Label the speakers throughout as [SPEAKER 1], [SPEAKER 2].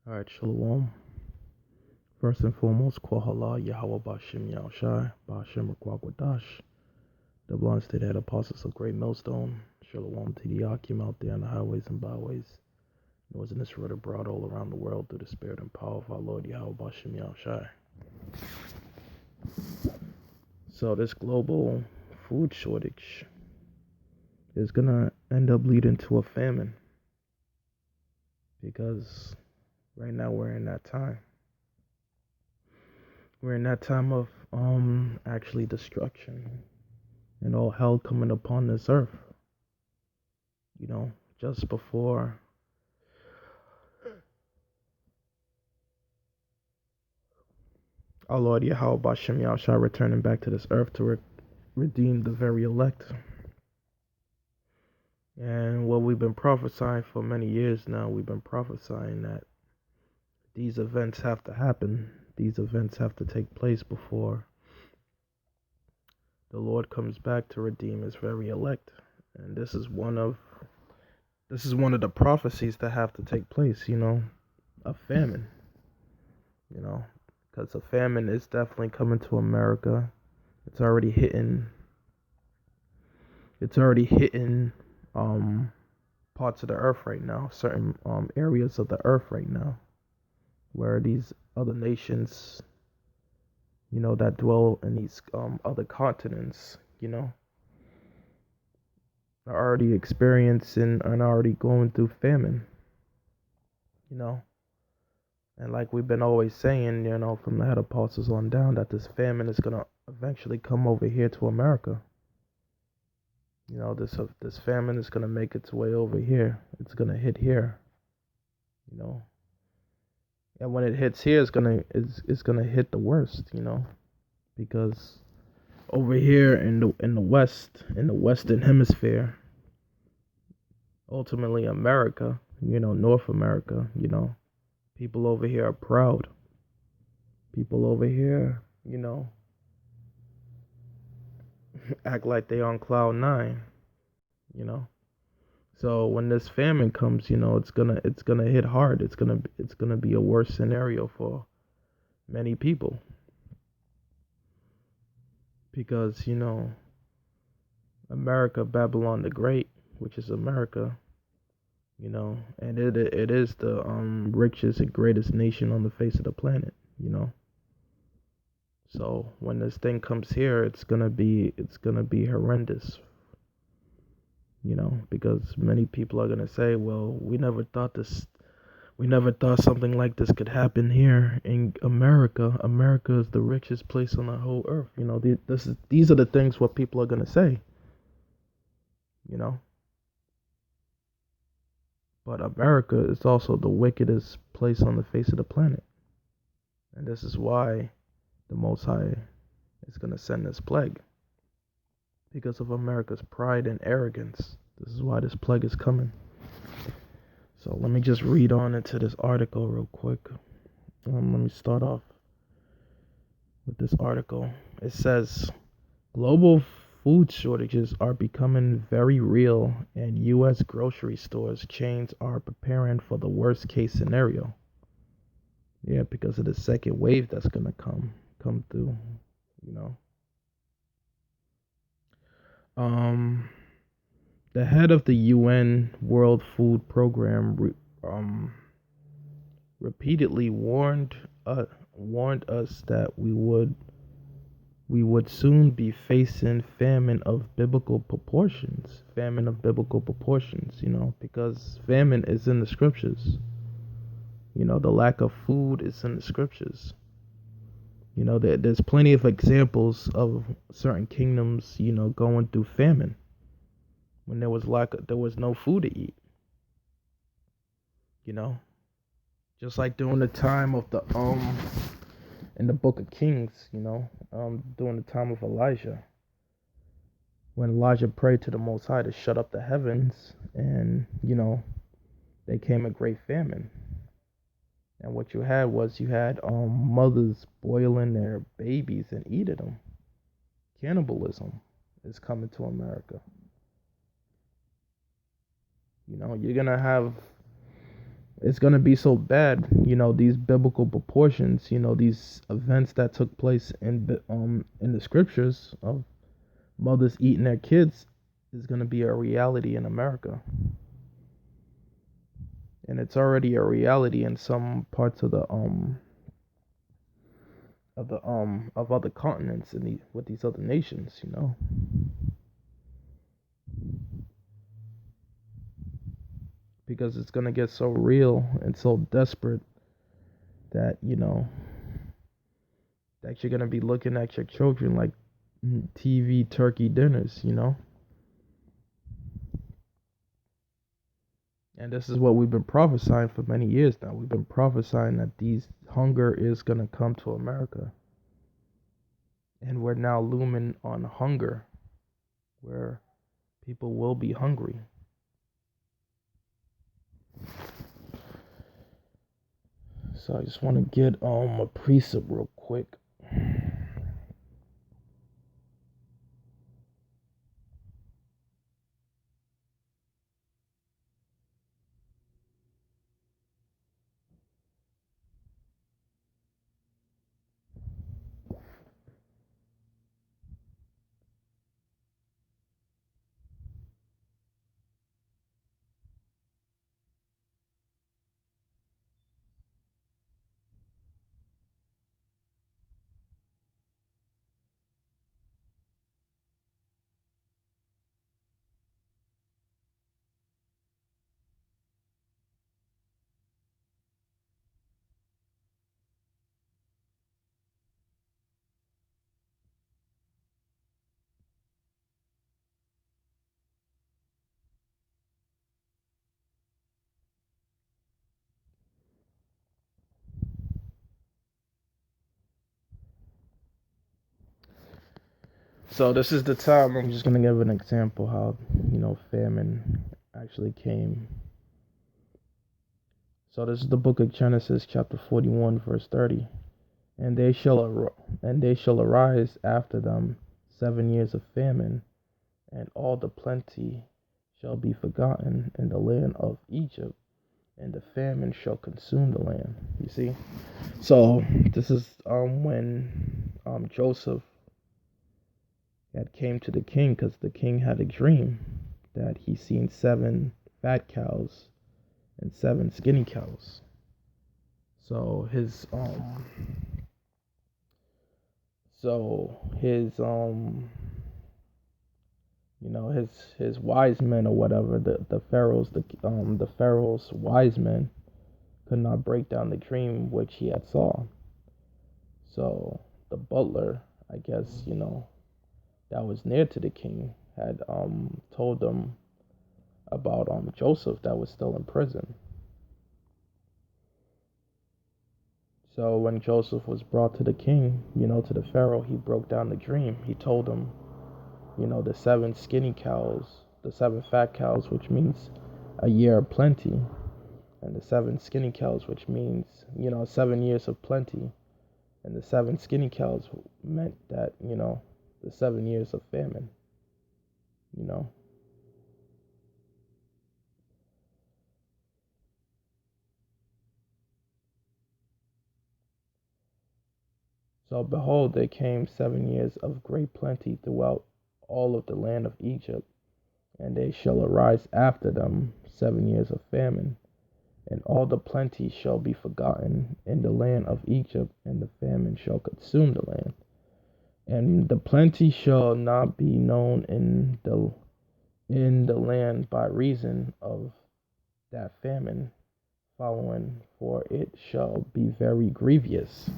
[SPEAKER 1] All right, Shalom. First and foremost, Kwahala Yahweh Bashim Yahushai, Bashim Rakwagwadash, the blind state head apostles of Great Millstone. Shalom to the Akim out there on the highways and byways, northern and Israel abroad all around the world through the spirit and power of our Lord Yahweh Bashim Yahushai. So this global food shortage is gonna end up leading to a famine because right now we're in that time. We're in that time of actually destruction and all hell coming upon this earth. You know, just before our Lord Yahweh Bashem Yahushua returning back to this earth to redeem the very elect. And what we've been prophesying for many years now, we've been prophesying that these events have to happen. These events have to take place before the Lord comes back to redeem his very elect. And this is one of the prophecies that have to take place, a famine, because a famine is definitely coming to America. It's already hitting parts of the earth right now, certain areas of the earth right now, where these other nations, that dwell in these other continents, are already experiencing and already going through famine, and like we've been always saying, from the head apostles on down, that this famine is gonna eventually come over here to America. This famine is gonna make its way over here. It's gonna hit here, and when it hits here, it's gonna hit the worst, because over here in the West, in the Western Hemisphere, ultimately America, North America, people over here are proud. People over here, act like they on cloud nine, So when this famine comes, it's gonna hit hard. It's gonna be a worse scenario for many people because America, Babylon the Great, which is America, and it is the richest and greatest nation on the face of the planet, So when this thing comes here, it's gonna be horrendous, because many people are gonna say, well, we never thought something like this could happen here in America. America is the richest place on the whole earth. These are the things what people are gonna say, But America is also the wickedest place on the face of the planet, and this is why the Most High is gonna send this plague because of America's pride and arrogance. This is why this plague is coming. So let me just read on into this article real quick. Let me start off with this article. It says, global food shortages are becoming very real, and U.S. grocery stores chains are preparing for the worst case scenario. Yeah, because of the second wave that's gonna come through, The head of the UN World Food Program repeatedly warned us that we would soon be facing famine of biblical proportions. Because famine is in the scriptures. The lack of food is in the scriptures. There's plenty of examples of certain kingdoms, going through famine when there was no food to eat. Just like during the time of the in the book of Kings, during the time of Elijah, when Elijah prayed to the Most High to shut up the heavens, and there came a great famine. And what you had mothers boiling their babies and eating them. Cannibalism is coming to America. You're gonna have it's gonna be so bad. These biblical proportions. These events that took place in the scriptures of mothers eating their kids is gonna be a reality in America, and it's already a reality in some parts of other continents and with these other nations. Because it's gonna get so real and so desperate that that you're gonna be looking at your children like TV turkey dinners. And this is what we've been prophesying for many years now. We've been prophesying that these hunger is gonna come to America, and we're now looming on hunger, where people will be hungry. So I just want to get a precept real quick. So this is the time. I'm just gonna give an example how famine actually came. So this is the book of Genesis, chapter 41, verse 30. And they shall arise after them 7 years of famine, and all the plenty shall be forgotten in the land of Egypt, and the famine shall consume the land. You see? So this is when Joseph had came to the king, because the king had a dream that he seen 7 fat cows and 7 skinny cows. So his wise men or whatever, the pharaoh's wise men could not break down the dream which he had saw. So the butler, I guess, that was near to the king had told them about Joseph that was still in prison. So when Joseph was brought to the king, to the pharaoh, he broke down the dream. He told him, the 7 skinny cows, the 7 fat cows, which means a year of plenty, and the 7 skinny cows, which means 7 years of plenty, and the 7 skinny cows meant that the 7 years of famine. You know. So behold, there came 7 years of great plenty throughout all of the land of Egypt, and they shall arise after them 7 years of famine, and all the plenty shall be forgotten in the land of Egypt, and the famine shall consume the land. And the plenty shall not be known in the land by reason of that famine following, for it shall be very grievous.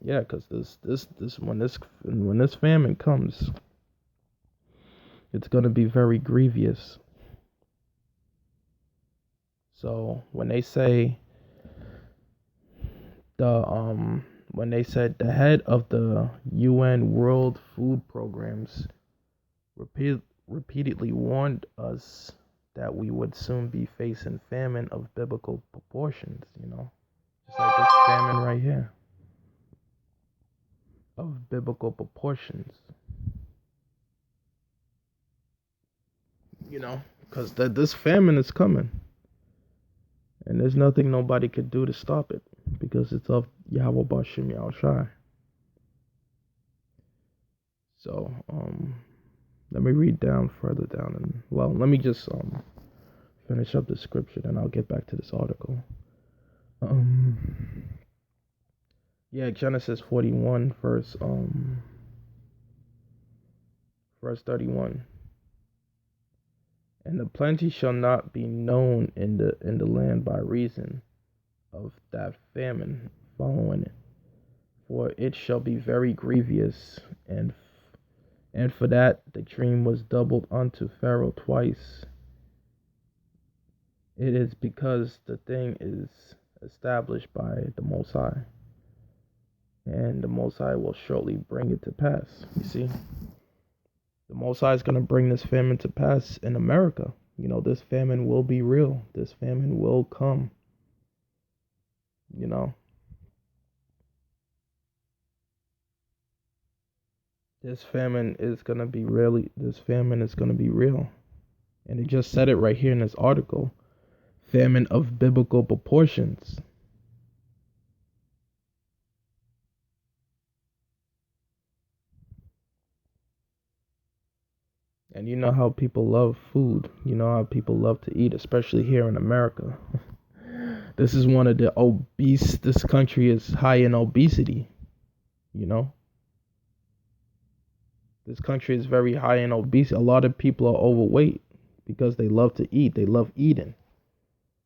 [SPEAKER 1] Yeah, because when this famine comes, it's gonna be very grievous. So when they said the head of the UN World Food Programs repeatedly warned us that we would soon be facing famine of biblical proportions, just like this famine right here of biblical proportions, because this famine is coming, And there's nothing nobody could do to stop it because it's of Yahweh Bashim Yahushai. So, let me read down further down, and well, let me just finish up the scripture, and I'll get back to this article. Yeah, Genesis 41, verse 31. And the plenty shall not be known in the land by reason of that famine following it, for it shall be very grievous, and for that the dream was doubled unto Pharaoh twice. It is because the thing is established by the Most High, and the Most High will shortly bring it to pass. You see, the Most High is going to bring this famine to pass in America. You know, this famine will be real. This famine will come. You know, this famine is going to be real. And it just said it right here in this article. Famine of biblical proportions. And you know how people love food. You know how people love to eat, especially here in America. This is one of the obese, this country is high in obesity, you know. This country is very high in obesity. A lot of people are overweight because they love to eat. They love eating.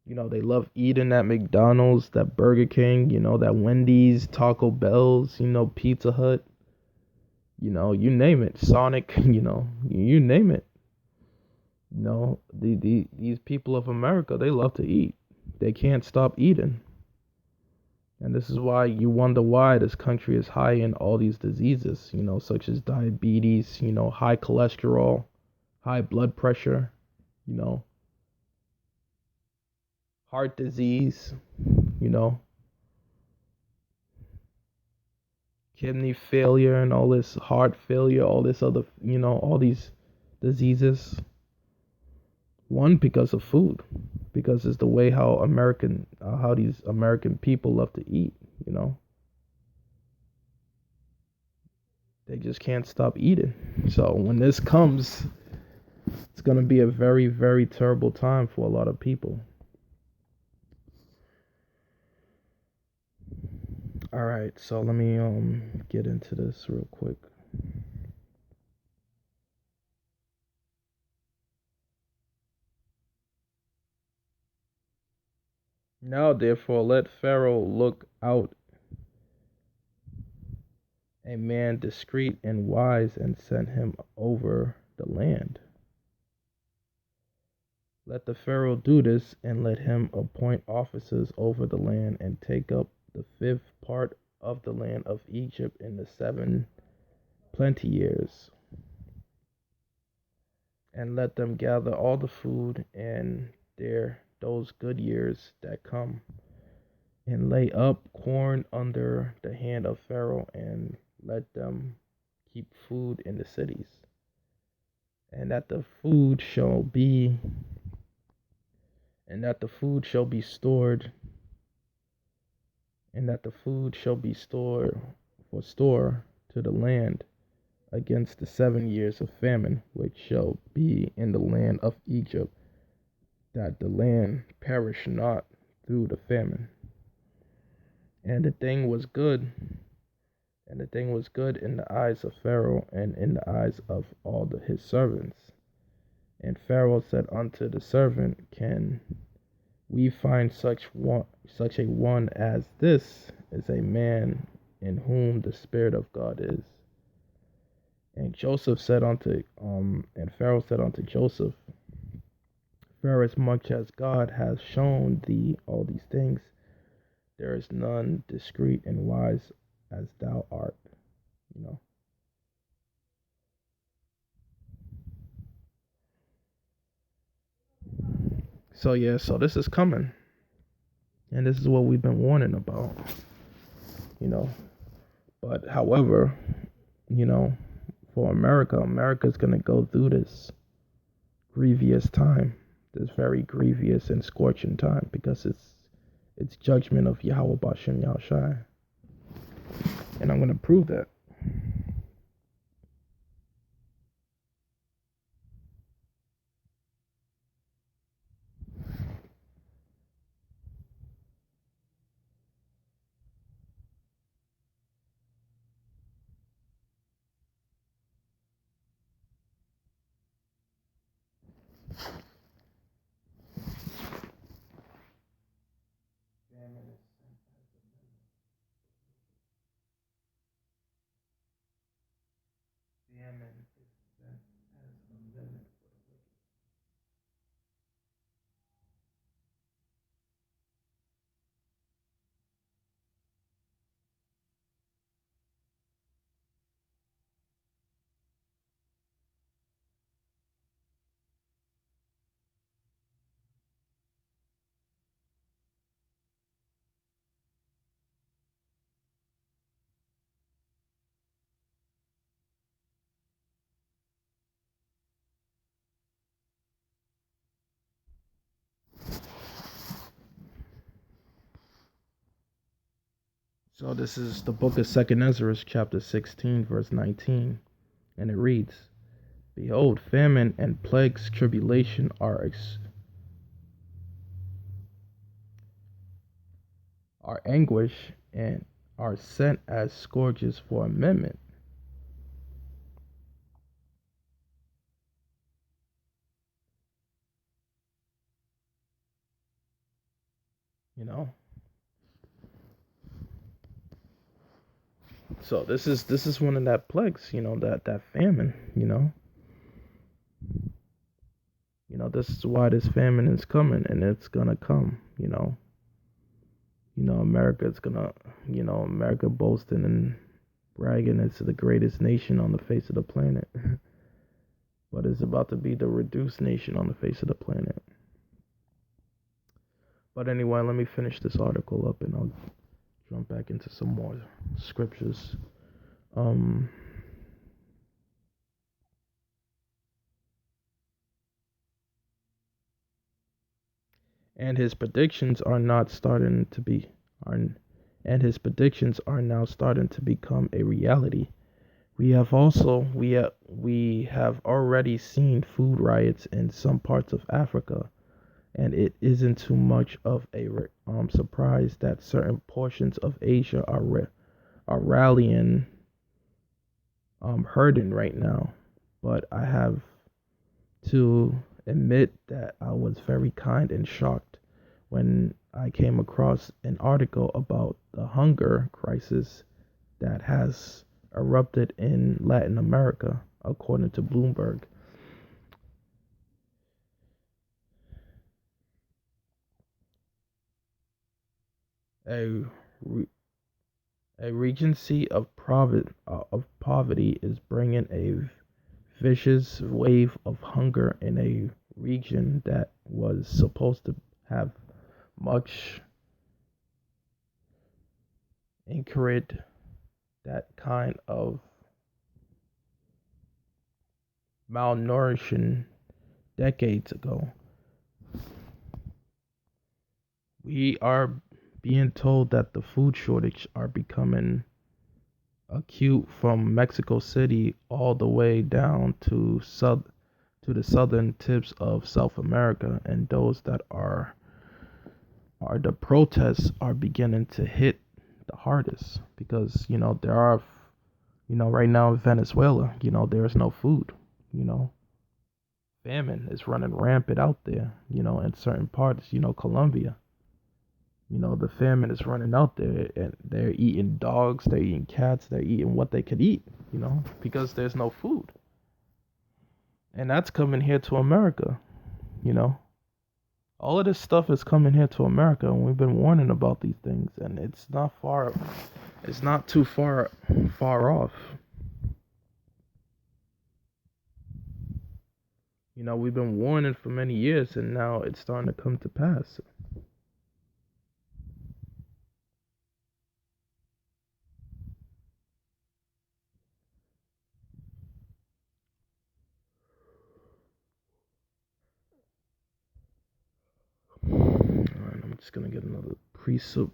[SPEAKER 1] You know, they love eating at McDonald's, that Burger King, you know, that Wendy's, Taco Bell's, you know, Pizza Hut. You know, you name it, Sonic, you know, you name it. You know, these people of America, they love to eat. They can't stop eating. And this is why you wonder why this country is high in all these diseases, you know, such as diabetes, you know, high cholesterol, high blood pressure, you know, heart disease, you know, kidney failure and all this heart failure, all this other, you know, all these diseases. One, because of food, because it's the way how these American people love to eat, you know. They just can't stop eating. So when this comes, it's going to be a very, very terrible time for a lot of people. All right, so let me get into this real quick. Now, therefore, let Pharaoh look out a man discreet and wise, and send him over the land. Let the Pharaoh do this, and let him appoint officers over the land, and take up the fifth part of the land of Egypt in the 7 plenty years, and let them gather all the food and those good years that come, and lay up corn under the hand of Pharaoh, and let them keep food in the cities, and that the food shall be stored, and that the food shall be stored for store to the land against the 7 years of famine which shall be in the land of Egypt, that the land perish not through the famine. And the thing was good, in the eyes of Pharaoh, and in the eyes of all his servants. And Pharaoh said unto the servant, Can we find such a one as this is a man in whom the Spirit of God is? And Pharaoh said unto Joseph, For as much as God has shown thee all these things, there is none discreet and wise as thou art. You know. So yeah, so this is coming. And this is what we've been warning about. You know. But however, you know, for America's gonna go through this grievous time. this very grievous and scorching time because it's judgment of Yahweh Bashem Yahushai. And I'm gonna prove that. So this is the book of Second Ezra, chapter 16, verse 19, and it reads, "Behold, famine and plagues, tribulation are anguish, and are sent as scourges for amendment." You know. So this is one of that plagues. That famine. This is why this famine is coming, and it's gonna come. America's gonna. America boasting and bragging it's the greatest nation on the face of the planet. But it's about to be the reduced nation on the face of the planet. But anyway, let me finish this article up and I'll jump back into some more scriptures. Um and his predictions are not starting to be are and his predictions are now starting to become a reality. We have already seen food riots in some parts of Africa, and it isn't too much of a surprise that certain portions of Asia are rallying, hurting right now. But I have to admit that I was very kind and shocked when I came across an article about the hunger crisis that has erupted in Latin America, according to Bloomberg. A, re- a regency of poverty is bringing a vicious wave of hunger in a region that was supposed to have much encouraged that kind of malnourishing decades ago. We are being told that the food shortage are becoming acute from Mexico City all the way down to the southern tips of South America, and those that are the protests are beginning to hit the hardest because there are right now in Venezuela, there's no food. you know Famine is running rampant out there, in certain parts, Colombia. The famine is running out there, and they're eating dogs, they're eating cats, they're eating what they could eat, because there's no food. And that's coming here to America, you know. All of this stuff is coming here to America, and we've been warning about these things, and it's not too far off. We've been warning for many years, and now it's starting to come to pass. Just gonna get another pre-soup.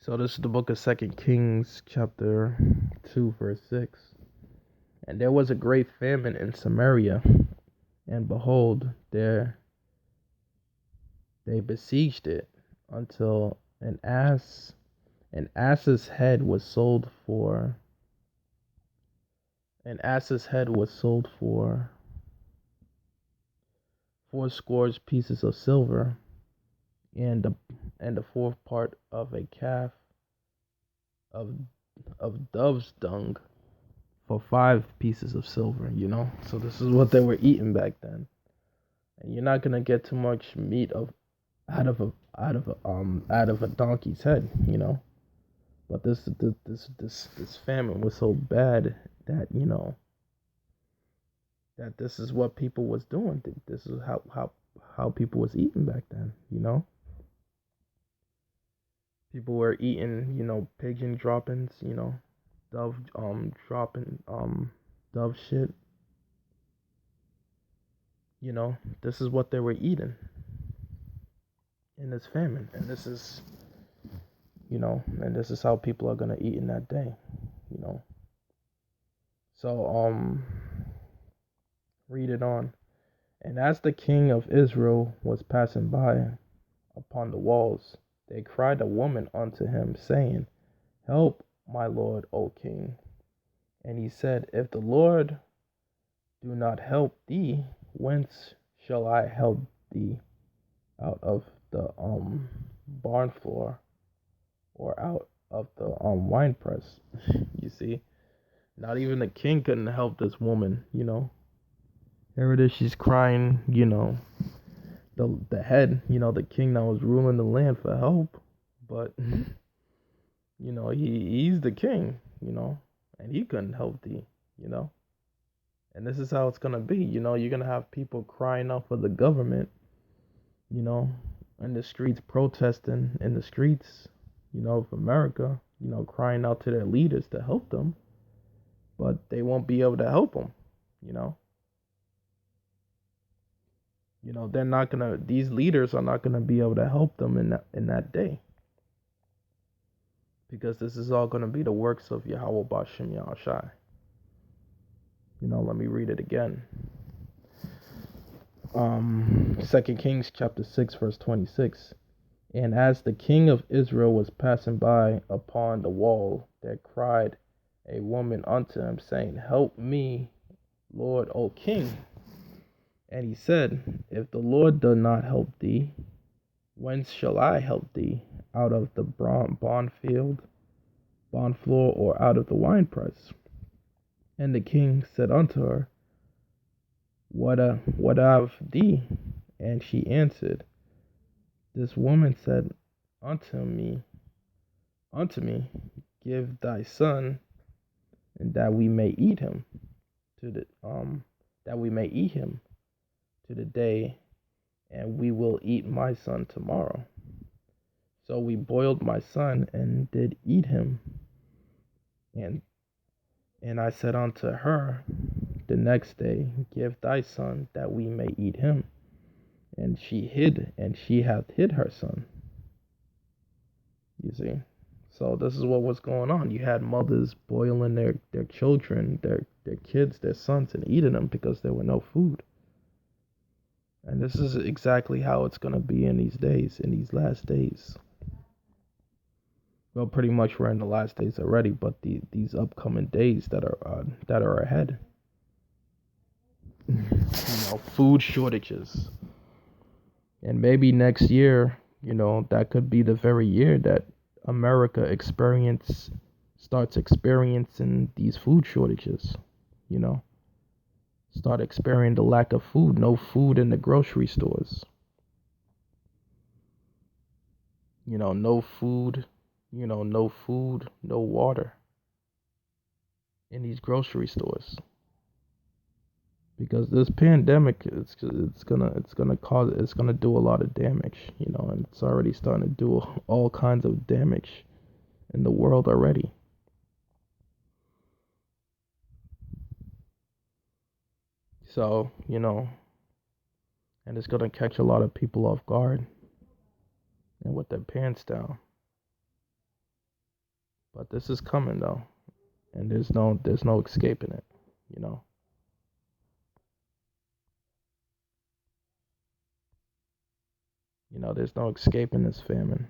[SPEAKER 1] So this is the book of Second Kings, chapter 2, verse 6. And there was a great famine in Samaria, and behold, there they besieged it until an ass's head was sold for fourscore pieces of silver, and the fourth part of a calf of dove's dung for 5 pieces of silver. So this is what they were eating back then. And you're not gonna get too much meat out of a donkey's head. But this famine was so bad that that this is what people was doing. This is how people was eating back then. People were eating, pigeon droppings, dove dropping dove shit. This is what they were eating in this famine, and this is how people are gonna eat in that day. you know so read it on. And as the king of Israel was passing by upon the walls, they cried a woman unto him, saying, Help, my lord, O king. And he said, If the Lord do not help thee, whence shall I help thee? Out of the barn floor, or out of the winepress? You see, not even the king couldn't help this woman. Here it is, she's crying, the head, the king that was ruling the land, for help. But he's the king, and he couldn't help thee, you know. And this is how it's gonna be. You're gonna have people crying out for the government, you know, in the streets, protesting in the streets, of America, crying out to their leaders to help them, but they won't be able to help them, you know. They're not gonna. These leaders are not gonna be able to help them in that day, because this is all gonna be the works of Yahweh Bashem Yahushai. Let me read it again. 2 Kings chapter 6 verse 26. And as the king of Israel was passing by upon the wall, there cried a woman unto him, saying, Help me, Lord, O king. And he said, If the Lord does not help thee, whence shall I help thee? Out of the barn floor, or out of the winepress? And the king said unto her, What of thee? And she answered, This woman said unto me, Give thy son, and that we may eat him to the day, and we will eat my son tomorrow. So we boiled my son and did eat him. And I said unto her the next day, Give thy son, that we may eat him. And she hath hid her son. You see? So this is what was going on. You had mothers boiling their children, their kids, their sons, and eating them because there were no food. And this is exactly how it's going to be in these days, in these last days. Well, pretty much we're in the last days already, but these upcoming days that are ahead. Food shortages. And maybe next year, that could be the very year that America starts experiencing these food shortages, you know, start experiencing the lack of food, no food in the grocery stores, no food, no water in these grocery stores. Because this pandemic it's gonna do a lot of damage, and it's already starting to do all kinds of damage in the world already. So, and it's gonna catch a lot of people off guard and with their pants down. But this is coming though, and there's no escaping it, you know. There's no escaping this famine.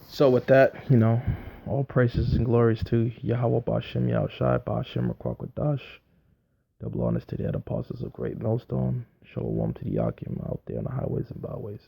[SPEAKER 1] So with that, all praises and glories to Yahweh Bashem Yahushai Bashem Rakwakadash. Double honors to the other apostles of Great Millstone. Shalom to the Yakim out there on the highways and byways.